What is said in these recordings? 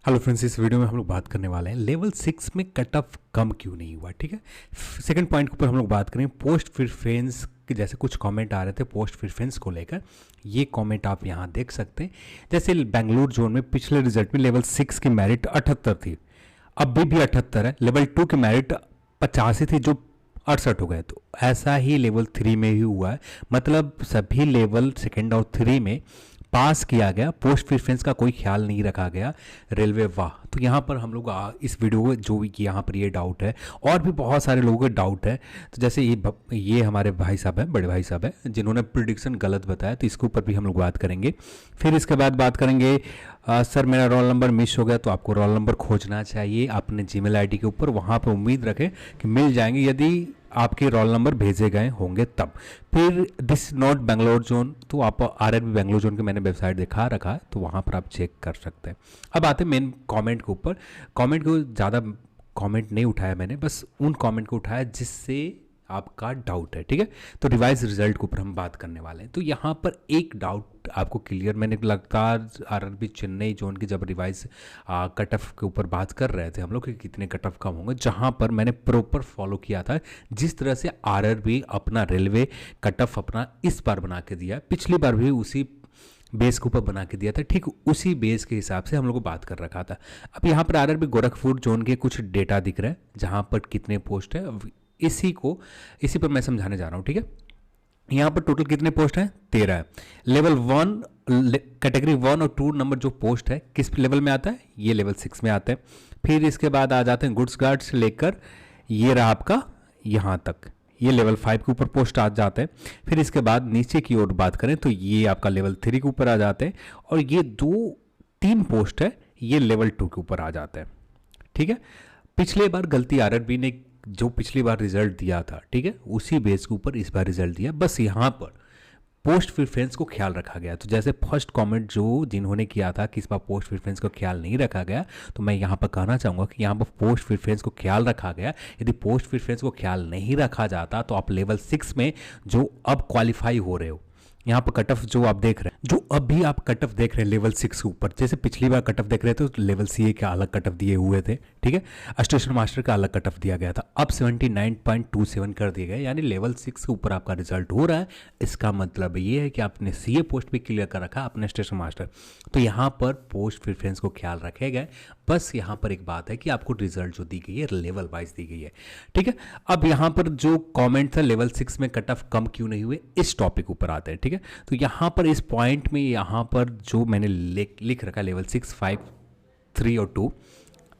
Hello friends, इस video में हम लोग बात करने वाले हैं लेवल 6 में कट ऑफ कम क्यों नहीं हुआ। ठीक है, सेकंड पॉइंट के ऊपर हम लोग बात करेंगे पोस्ट प्रेफरेंस के। जैसे कुछ कमेंट आ रहे थे पोस्ट प्रेफरेंस को लेकर, ये कमेंट आप यहाँ देख सकते हैं। जैसे बेंगलुरु जोन में पिछले रिजल्ट में लेवल 6 की मेरिट 78 थी, अभी भी 78 है। लेवल 2 की मेरिट 85 थी जो 68 हो गए। तो ऐसा ही लेवल 3 में ही हुआ है, मतलब सभी लेवल सेकेंड और 3 में पास किया गया, पोस्ट प्रेफरेंस का कोई ख्याल नहीं रखा गया। रेलवे वाह। तो यहाँ पर हम लोग इस वीडियो में जो भी यहाँ पर ये डाउट है और भी बहुत सारे लोगों के डाउट है। तो जैसे ये हमारे भाई साहब हैं, बड़े भाई साहब हैं, जिन्होंने प्रिडिक्शन गलत बताया, तो इसके ऊपर भी हम लोग बात करेंगे। फिर इसके बाद बात करेंगे सर मेरा रोल नंबर मिस हो गया, तो आपको रोल नंबर खोजना चाहिए अपने जीमेल आईडी के ऊपर, वहाँ पर उम्मीद रखें कि मिल जाएंगे यदि आपके रोल नंबर भेजे गए होंगे तब। फिर दिस नॉट बेंगलोर जोन, तो आप आरआरबी बेंगलोर जोन की मैंने वेबसाइट दिखा रखा है, तो वहाँ पर आप चेक कर सकते हैं। अब आते हैं मेन कमेंट के ऊपर। कमेंट को ज़्यादा कमेंट नहीं उठाया मैंने, बस उन कमेंट को उठाया जिससे आपका डाउट है। ठीक है, तो रिवाइज रिजल्ट के ऊपर हम बात करने वाले हैं। तो यहाँ पर एक डाउट आपको क्लियर, मैंने लगातार आरआरबी चेन्नई जोन की जब रिवाइज कट ऑफ के ऊपर बात कर रहे थे हम लोग कि कितने कट ऑफ कम होंगे, जहाँ पर मैंने प्रॉपर फॉलो किया था जिस तरह से आरआरबी अपना रेलवे कट ऑफ अपना इस बार बना के दिया, पिछली बार भी उसी बेस के ऊपर बना के दिया था, ठीक उसी बेस के हिसाब से हम लोग को बात कर रखा था। अब यहाँ पर आरआरबी गोरखपुर जोन के कुछ डेटा दिख रहा है जहाँ पर कितने पोस्ट है, इसी पर मैं समझाने जा रहा हूँ। ठीक है, यहाँ पर टोटल कितने पोस्ट हैं? 13 है। लेवल 1 कैटेगरी 1 और 2 नंबर जो पोस्ट है किस लेवल में आता है? ये लेवल 6 में आता है। फिर इसके बाद आ जाते हैं गुड्स गार्ड से लेकर ये रहा आपका यहाँ तक, ये लेवल 5 के ऊपर पोस्ट आ जाते हैं। फिर इसके बाद नीचे की ओर बात करें तो ये आपका लेवल 3 के ऊपर आ जाते हैं, और ये 2-3 पोस्ट है ये लेवल 2 के ऊपर आ जाते हैं। ठीक है, पिछले बार गलती आरआरबी ने जो पिछली बार रिजल्ट दिया था, ठीक है, उसी बेस के ऊपर इस बार रिजल्ट दिया, बस यहाँ पर पोस्ट प्रेफरेंस को ख्याल रखा गया। तो जैसे फर्स्ट कमेंट जो जिन्होंने किया था कि इस बार पोस्ट प्रेफरेंस को ख्याल नहीं रखा गया, तो मैं यहाँ पर कहना चाहूँगा कि यहाँ पर पोस्ट प्रेफरेंस को ख्याल रखा गया। यदि पोस्ट प्रेफरेंस को ख्याल नहीं रखा जाता तो आप लेवल 6 में जो अब क्वालिफाई हो रहे हो, यहाँ पर कट ऑफ जो आप देख रहे हैं, जो अभी आप कट ऑफ देख रहे हैं लेवल 6 के ऊपर, जैसे पिछली बार कट ऑफ देख रहे थे तो लेवल सीए का अलग कट ऑफ दिए हुए थे, ठीक है, स्टेशन मास्टर का अलग कट ऑफ दिया गया था, अब 79.27 कर दिए गए, यानी लेवल 6 के ऊपर आपका रिजल्ट हो रहा है। इसका मतलब ये है कि आपने सीए पोस्ट भी क्लियर कर रखा, अपने स्टेशन मास्टर, तो यहाँ पर पोस्ट प्रेफरेंस को ख्याल रखे गए। बस यहाँ पर एक बात है कि आपको रिजल्ट जो दी गई है लेवल वाइज दी गई है। ठीक है, अब यहाँ पर जो कमेंट था लेवल 6 में कट ऑफ कम क्यों नहीं हुए, इस टॉपिक ऊपर आते हैं। ठीक है, तो यहाँ पर इस पॉइंट में यहाँ पर जो मैंने लिख रखा लेवल 6, 5, 3 और 2।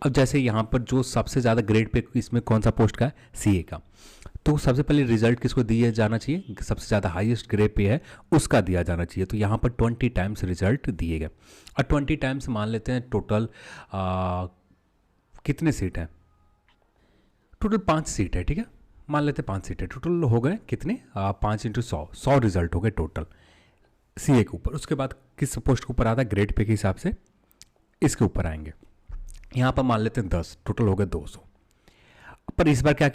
अब जैसे यहाँ पर जो सबसे ज़्यादा ग्रेड पे इसमें कौन सा पोस्ट का है? सीए का। तो सबसे पहले रिजल्ट किसको दिया जाना चाहिए? सबसे ज़्यादा हाईएस्ट ग्रेड पे है उसका दिया जाना चाहिए। तो यहाँ पर 20 टाइम्स रिजल्ट दिए गए, और 20 टाइम्स मान लेते हैं टोटल कितने सीट हैं? टोटल 5 सीट है। ठीक है, मान लेते हैं 5 सीट है, टोटल हो गए कितने? 5 × 100 रिजल्ट हो गए टोटल सीए के ऊपर। उसके बाद किस पोस्ट के ऊपर आता है? ग्रेड पे के हिसाब से इसके ऊपर आएंगे। यहाँ पर मान लेते हैं 10, टोटल हो गए 200। पर इस बार क्या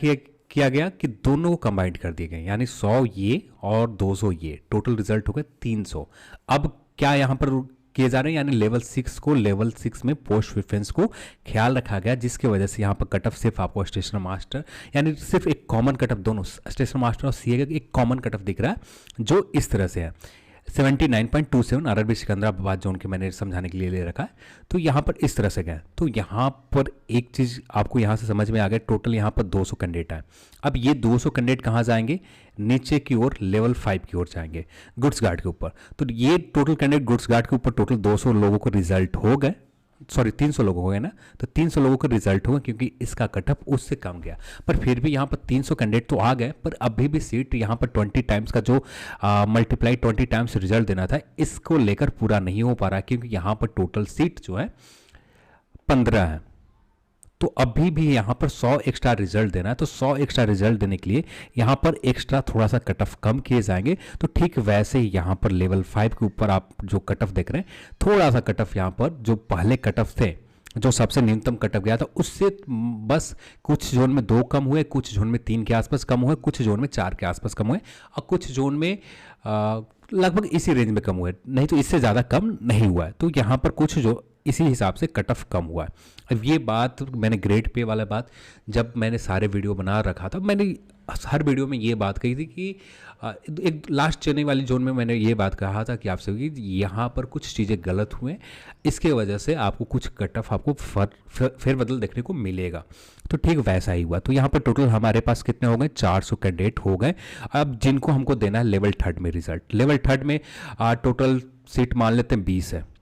किया गया कि दोनों को कंबाइंड कर दिए गए, यानी 100 ये और 200 ये, टोटल रिजल्ट हो गए 300। अब क्या यहाँ पर किए जा रहे हैं, यानी लेवल 6 में पोस्ट प्रेफरेंस को ख्याल रखा गया, जिसकी वजह से यहाँ पर कट ऑफ सिर्फ आपको स्टेशन मास्टर, यानी सिर्फ एक कॉमन कट ऑफ, दोनों स्टेशन मास्टर और सीए का एक कॉमन कट ऑफ दिख रहा है जो इस तरह से है 79.27। आरआरबी सिकंदराबाद जोन के मैंने समझाने के लिए ले रखा है। तो यहाँ पर इस तरह से गए, तो यहाँ पर एक चीज़ आपको यहाँ से समझ में आ गया, टोटल यहाँ पर 200 कैंडिडेट हैं। अब ये 200 कैंडिडेट कहाँ जाएंगे? नीचे की ओर लेवल 5 की ओर जाएंगे, गुड्स गार्ड के ऊपर। तो ये टोटल कैंडिडेट गुड्स गार्ड के ऊपर टोटल 200 लोगों को रिजल्ट हो गए, सॉरी 300 लोगों हो गए ना, तो 300 लोगों का रिजल्ट होगा क्योंकि इसका कटअप उससे कम गया। पर फिर भी यहाँ पर 300 कैंडिडेट तो आ गए, पर अभी भी सीट यहाँ पर 20 टाइम्स का जो मल्टीप्लाई 20 टाइम्स रिजल्ट देना था, इसको लेकर पूरा नहीं हो पा रहा क्योंकि यहाँ पर टोटल सीट जो है 15 है। तो अभी भी यहाँ पर 100 एक्स्ट्रा रिजल्ट देना है, तो 100 एक्स्ट्रा रिजल्ट देने के लिए यहाँ पर एक्स्ट्रा थोड़ा सा कट ऑफ कम किए जाएंगे। तो ठीक वैसे ही यहाँ पर लेवल 5 के ऊपर आप जो कट ऑफ देख रहे हैं, थोड़ा सा कट ऑफ यहाँ पर जो पहले कट ऑफ थे, जो सबसे न्यूनतम कट ऑफ गया था, उससे बस कुछ जोन में 2 कम हुए, कुछ जोन में 3 के आसपास कम हुए, कुछ जोन में 4 के आसपास कम हुए, और कुछ जोन में लगभग इसी रेंज में कम हुए, नहीं तो इससे ज़्यादा कम नहीं हुआ है। तो यहाँ पर कुछ जो इसी हिसाब से कट ऑफ कम हुआ है। अब ये बात मैंने ग्रेड पे वाला बात जब मैंने सारे वीडियो बना रखा था, मैंने हर वीडियो में ये बात कही थी कि एक लास्ट चेन्नई वाली जोन में मैंने ये बात कहा था कि आपसे कि यहाँ पर कुछ चीज़ें गलत हुए, इसके वजह से आपको कुछ कट ऑफ आपको फेरबदल देखने को मिलेगा। तो ठीक वैसा ही हुआ। तो यहाँ पर टोटल हमारे पास कितने हो गए, 400 कैंडिडेट हो गए। अब जिनको हमको देना है लेवल 3 में रिजल्ट, लेवल 3 में टोटल सीट मान लेते हैं 20 है,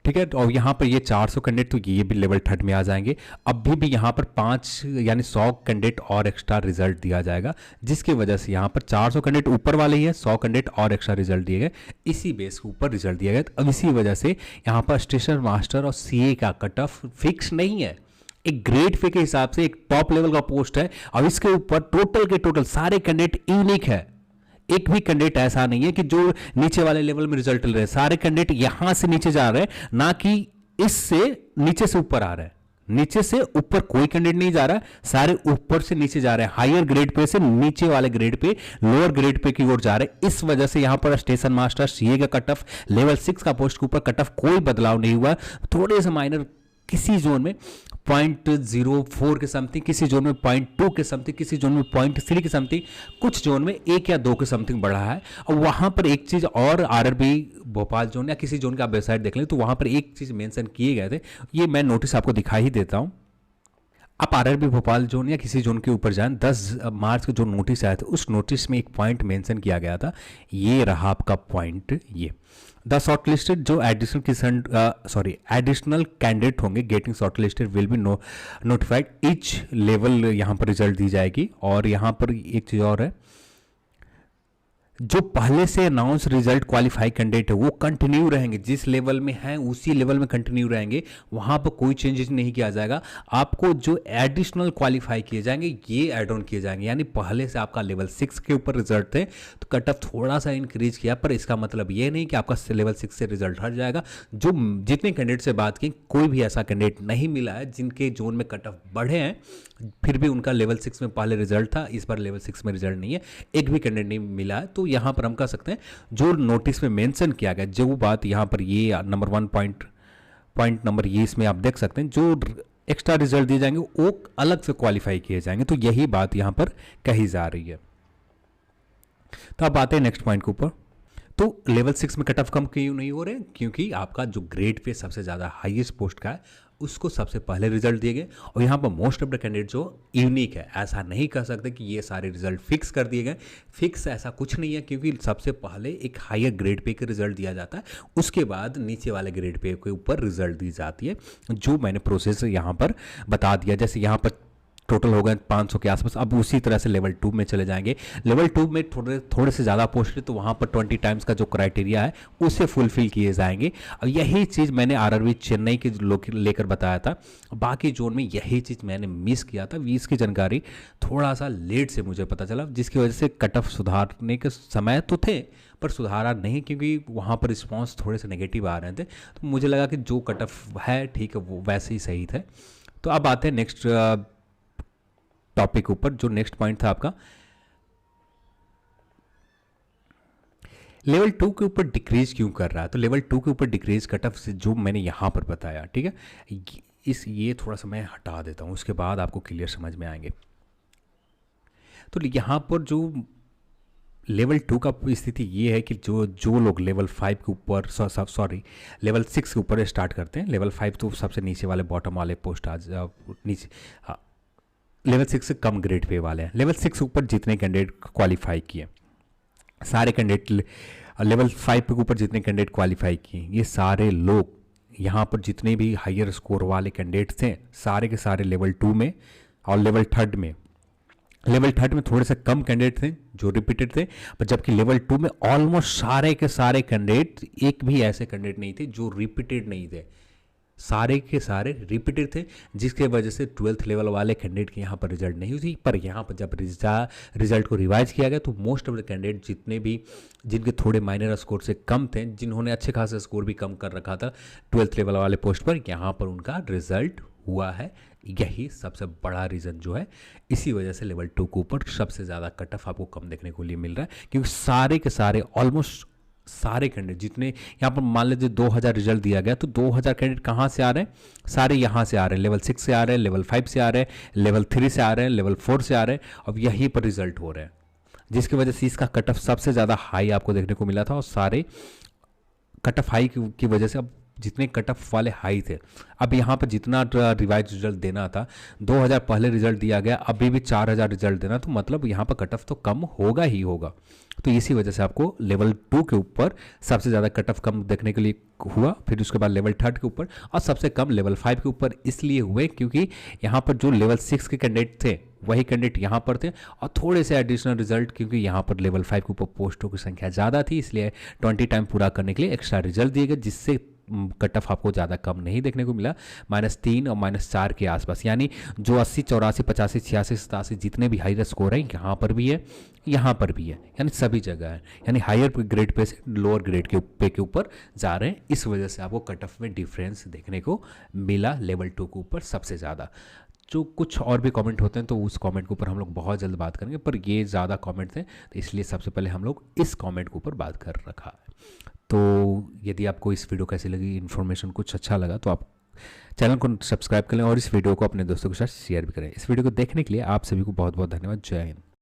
ठीक है। और यहाँ पर ये 400 कैंडिडेट तो ये भी लेवल 3 में आ जाएंगे। अब भी यहाँ पर 5 यानी 100 कैंडिडेट और एक्स्ट्रा रिजल्ट दिया जाएगा, जिसकी वजह से यहाँ पर 400 कैंडिडेट ऊपर वाले ही है, 100 कैंडिडेट और एक्स्ट्रा रिजल्ट दिए गए, इसी बेस के ऊपर रिजल्ट दिया गया। अब इसी वजह से यहाँ पर स्टेशन मास्टर और सीए का कट ऑफ फिक्स नहीं है, एक ग्रेड पे के हिसाब से एक टॉप लेवल का पोस्ट है। अब इसके ऊपर टोटल के टोटल सारे कैंडिडेट यूनिक है, एक भी कैंडिडेट ऐसा नहीं है कि जो नीचे वाले लेवल में रिजल्ट ले रहे हैं, सारे कैंडिडेट यहां से नीचे जा रहे हैं, ना कि इससे नीचे से ऊपर आ रहे हैं। नीचे से ऊपर कोई कैंडिडेट नहीं जा रहा है, सारे ऊपर से नीचे जा रहे हैं, हायर ग्रेड पे से नीचे वाले grade pay, lower grade pay की ओर जा रहे हैं। इस वजह से यहां पर स्टेशन मास्टर सीए का कट ऑफ, लेवल 6 का पोस्ट के ऊपर कट ऑफ कोई बदलाव नहीं हुआ, थोड़े से माइनर किसी जोन में 0.04 के समथिंग, किसी जोन में 0.2 के समथिंग, किसी जोन में 0.3 के समथिंग, कुछ जोन में 1 या 2 के समथिंग बढ़ा है। और वहां पर एक चीज और आरआरबी भोपाल जोन या किसी जोन का आप वेबसाइट देख लें तो वहां पर एक चीज मेंशन किए गए थे, ये मैं नोटिस आपको दिखाई ही देता हूं। आप आरआरबी भोपाल जोन या किसी जोन के ऊपर जाएं, 10 मार्च को जो नोटिस आया था उस नोटिस में एक पॉइंट मेंशन किया गया था, ये रहा आपका पॉइंट। ये द शॉर्टलिस्टेड जो एडिशनल कैंडिडेट होंगे getting shortlisted will be notified each level, यहाँ पर रिजल्ट दी जाएगी। और यहाँ पर एक चीज़ और है, जो पहले से अनाउंस रिजल्ट क्वालिफाई कैंडिडेट है वो कंटिन्यू रहेंगे, जिस लेवल में है उसी लेवल में कंटिन्यू रहेंगे, वहां पर कोई चेंजेस नहीं किया जाएगा। आपको जो एडिशनल क्वालिफाई किए जाएंगे ये एड ऑन किए जाएंगे, यानी पहले से आपका लेवल 6 के ऊपर रिजल्ट थे तो कट ऑफ थोड़ा सा इंक्रीज किया, पर इसका मतलब ये नहीं कि आपका लेवल 6 से रिजल्ट हट जाएगा। जो जितने कैंडिडेट से बात की, कोई भी ऐसा कैंडिडेट नहीं मिला है जिनके जोन में कट ऑफ बढ़े हैं फिर भी उनका लेवल 6 में पहले रिजल्ट था, इस बार लेवल 6 में रिजल्ट नहीं है, एक भी कैंडिडेट नहीं मिला है। तो यहाँ पर हम कह सकते हैं जो नोटिस में मेंशन किया गया, जो बात यहाँ पर ये नंबर 1 पॉइंट नंबर ये इसमें आप देख सकते हैं, जो एक्स्ट्रा रिजल्ट दिए जाएंगे वो अलग से क्वालिफाई किए जाएंगे। तो यही बात यहाँ पर कही जा रही है। तो अब आते हैं नेक्स्ट पॉइंट के ऊपर। तो लेवल 6 में कट ऑफ कम क्यों नहीं हो रहे, क्योंकि आपका जो ग्रेड पे सबसे ज़्यादा हाईएस्ट पोस्ट का है उसको सबसे पहले रिजल्ट दिए गए। और यहाँ पर मोस्ट ऑफ द कैंडिडेट जो यूनिक है, ऐसा नहीं कह सकते कि ये सारे रिजल्ट फिक्स कर दिए गए, फिक्स ऐसा कुछ नहीं है, क्योंकि सबसे पहले एक हायर ग्रेड पे का रिजल्ट दिया जाता है, उसके बाद नीचे वाले ग्रेड पे के ऊपर रिजल्ट दी जाती है, जो मैंने प्रोसेस यहाँ पर बता दिया। जैसे यहाँ पर टोटल हो गए 500 के आसपास, अब उसी तरह से लेवल 2 में चले जाएंगे। लेवल 2 में थोड़े से ज़्यादा पोस्ट है तो वहाँ पर 20 टाइम्स का जो क्राइटेरिया है उसे फुलफिल किए जाएंगे। और यही चीज़ मैंने आरआरबी चेन्नई के लेकर बताया था, बाकी जोन में यही चीज़ मैंने मिस किया था। इसकी जानकारी थोड़ा सा लेट से मुझे पता चला, जिसकी वजह से कट ऑफ सुधारने के समय तो थे पर सुधारा नहीं, क्योंकि वहाँ पर रिस्पॉन्स थोड़े से नेगेटिव आ रहे थे। तो मुझे लगा कि जो कट ऑफ है ठीक है वो वैसे ही सही थे। तो अब आते हैं नेक्स्ट टॉपिक ऊपर। जो नेक्स्ट पॉइंट था आपका लेवल 2 के ऊपर डिक्रीज क्यों कर रहा है। तो लेवल 2 के ऊपर डिक्रीज कट ऑफ से जो मैंने यहां पर बताया, ठीक है, ये थोड़ा सा मैं हटा देता हूं, उसके बाद आपको क्लियर समझ में आएंगे। तो यहां पर जो लेवल 2 का स्थिति ये है कि जो लोग लेवल 5 के ऊपर लेवल 6 के ऊपर स्टार्ट करते हैं, लेवल 5 तो सबसे नीचे वाले बॉटम वाले पोस्ट आज नीचे, लेवल 6 से कम ग्रेड पे वाले हैं। लेवल 6 ऊपर जितने कैंडिडेट क्वालिफाई किए, सारे कैंडिडेट लेवल 5 के ऊपर जितने कैंडिडेट क्वालिफाई किए, ये सारे लोग यहाँ पर जितने भी हायर स्कोर वाले कैंडिडेट थे सारे के सारे लेवल 2 में और लेवल 3 में। लेवल 3 में थोड़े से कम कैंडिडेट थे जो रिपीटेड थे, पर जबकि लेवल 2 में ऑलमोस्ट सारे के सारे कैंडिडेट, एक भी ऐसे कैंडिडेट नहीं थे जो रिपीटेड नहीं थे, सारे के सारे रिपीटेड थे, जिसके वजह से 12th लेवल वाले कैंडिडेट की यहाँ पर रिजल्ट नहीं हुई थी। पर यहाँ पर जब रिजल्ट को रिवाइज किया गया तो मोस्ट ऑफ द कैंडिडेट जितने भी जिनके थोड़े माइनर स्कोर से कम थे, जिन्होंने अच्छे खासे स्कोर भी कम कर रखा था 12th लेवल वाले पोस्ट पर, यहाँ पर उनका रिजल्ट हुआ है। यही सबसे बड़ा रीज़न जो है, इसी वजह से लेवल 2 के ऊपर सबसे ज़्यादा कट ऑफ आपको कम देखने को लिए मिल रहा है, क्योंकि सारे के सारे ऑलमोस्ट सारे कैंडिडेट जितने यहाँ पर मान लीजिए 2000 रिजल्ट दिया गया, तो 2000 कैंडिडेट कहाँ से आ रहे हैं, सारे यहाँ से आ रहे हैं, लेवल 6 से आ रहे हैं, लेवल 5 से आ रहे हैं, लेवल 3 से आ रहे हैं, लेवल 4 से आ रहे हैं, अब यहीं पर रिजल्ट हो रहे हैं, जिसकी वजह से इसका कट ऑफ सबसे ज़्यादा हाई आपको देखने को मिला था। और सारे कट ऑफ हाई की वजह से अब जितने कट ऑफ वाले हाई थे, अब यहाँ पर जितना रिवाइज रिजल्ट देना था, 2000 पहले रिजल्ट दिया गया, अभी भी 4000 रिजल्ट देना, तो मतलब यहाँ पर कट ऑफ तो कम होगा ही होगा। तो इसी वजह से आपको लेवल 2 के ऊपर सबसे ज़्यादा कट ऑफ कम देखने के लिए हुआ, फिर उसके बाद लेवल 3 के ऊपर, और सबसे कम लेवल 5 के ऊपर इसलिए हुए क्योंकि यहाँ पर जो लेवल 6 के कैंडिडेट थे वही कैंडिडेट यहाँ पर थे, और थोड़े से एडिशनल रिजल्ट क्योंकि यहाँ पर लेवल 5 के ऊपर पोस्टों की संख्या ज़्यादा थी, इसलिए 20 टाइम पूरा करने के लिए एक्स्ट्रा रिजल्ट दिए गए, जिससे कट ऑफ आपको ज़्यादा कम नहीं देखने को मिला, -3 और -4 के आसपास। यानी जो 80, 84, 85, 86, 87 जितने भी हायर स्कोर हैं, यहाँ पर भी है, यहाँ पर भी है, यानी सभी जगह है, यानी हायर ग्रेड पे से लोअर ग्रेड के ऊपर जा रहे हैं। इस वजह से आपको कट ऑफ में डिफरेंस देखने को मिला लेवल 2 के ऊपर सबसे ज़्यादा। जो कुछ और भी कमेंट होते हैं तो उस कमेंट के ऊपर हम लोग बहुत जल्द बात करेंगे, पर ये ज़्यादा कमेंट थे तो इसलिए सबसे पहले हम लोग इस कमेंट के ऊपर बात कर रखा है। तो यदि आपको इस वीडियो कैसी लगी, इन्फॉर्मेशन कुछ अच्छा लगा, तो आप चैनल को सब्सक्राइब करें और इस वीडियो को अपने दोस्तों के साथ शेयर भी करें। इस वीडियो को देखने के लिए आप सभी को बहुत बहुत धन्यवाद। जय हिंद।